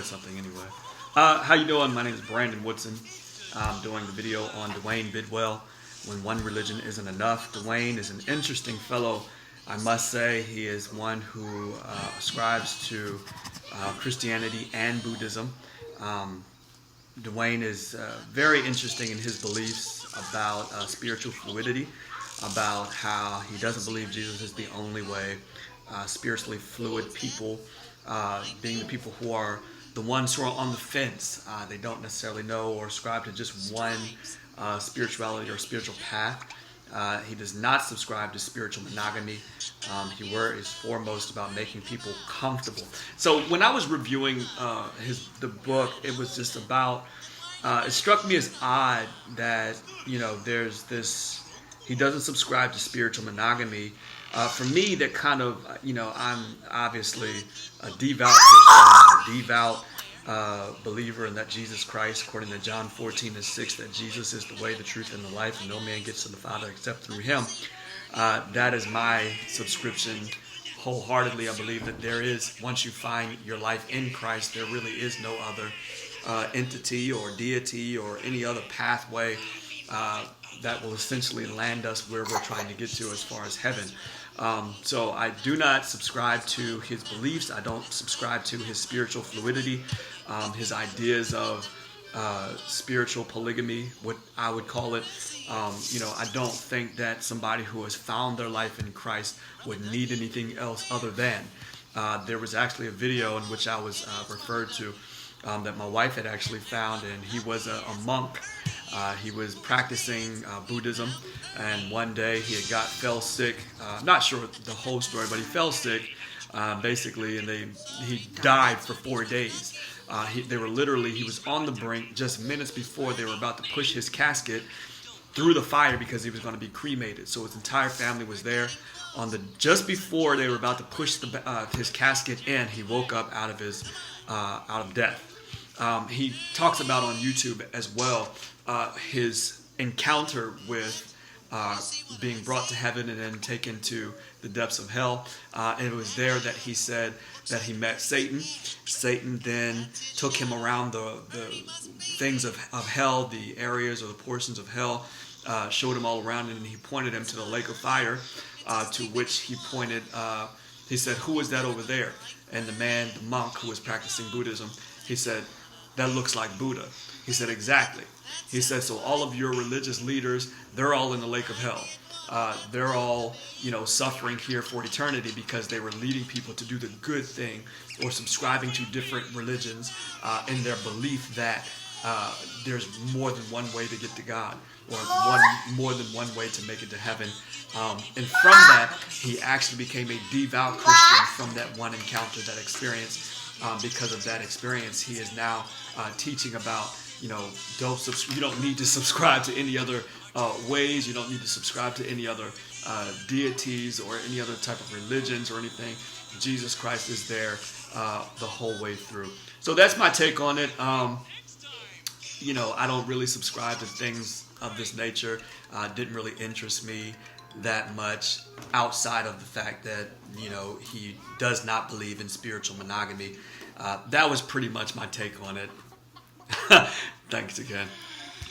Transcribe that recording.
said something anyway. How you doing? My name is Brandon Woodson. I'm doing the video on Duane Bidwell, When One Religion Isn't Enough. Duane is an interesting fellow, I must say. He is one who ascribes to Christianity and Buddhism. Duane is very interesting in his beliefs about spiritual fluidity, about how he doesn't believe Jesus is the only way. Spiritually fluid people being the people who are the ones who are on the fence. They don't necessarily know or ascribe to just one spirituality or spiritual path. He does not subscribe to spiritual monogamy. He is foremost about making people comfortable. So when I was reviewing the book, it was just about, it struck me as odd that, there's this, he doesn't subscribe to spiritual monogamy. For me, that kind of, I'm obviously a devout Christian, a devout believer in that Jesus Christ, according to John 14:6, that Jesus is the way, the truth, and the life, and no man gets to the Father except through him. That is my subscription wholeheartedly. I believe that there is, once you find your life in Christ, there really is no other entity or deity or any other pathway that will essentially land us where we're trying to get to as far as heaven. So I do not subscribe to his beliefs. I don't subscribe to his spiritual fluidity, his ideas of spiritual polygamy, what I would call it. I don't think that somebody who has found their life in Christ would need anything else other than. There was actually a video in which I was referred to that my wife had actually found, and he was a monk. He was practicing Buddhism, and one day fell sick. Not sure the whole story, but he fell sick, basically, and he died for 4 days. He was on the brink just minutes before they were about to push his casket through the fire because he was going to be cremated. So his entire family was there. Just before they were about to push his casket in, he woke up out of death. He talks about on YouTube as well his encounter with being brought to heaven and then taken to the depths of hell. And it was there that he said that he met Satan. Satan then took him around the things of hell, the areas or the portions of hell, showed him all around, and he pointed him to the lake of fire, to which he pointed, he said, "Who is that over there?" And the monk who was practicing Buddhism, he said, "That looks like Buddha." He said, "Exactly." He said, "So all of your religious leaders, they're all in the lake of hell. They're all, suffering here for eternity because they were leading people to do the good thing or subscribing to different religions in their belief that there's more than one way to get to God or more than one way to make it to heaven." And from that, he actually became a devout Christian from that one encounter, that experience. Because of that experience, he is now teaching about, you don't need to subscribe to any other ways. You don't need to subscribe to any other deities or any other type of religions or anything. Jesus Christ is there the whole way through. So that's my take on it. I don't really subscribe to things of this nature. Didn't really interest me that much outside of the fact that, he does not believe in spiritual monogamy. That was pretty much my take on it. Thanks again.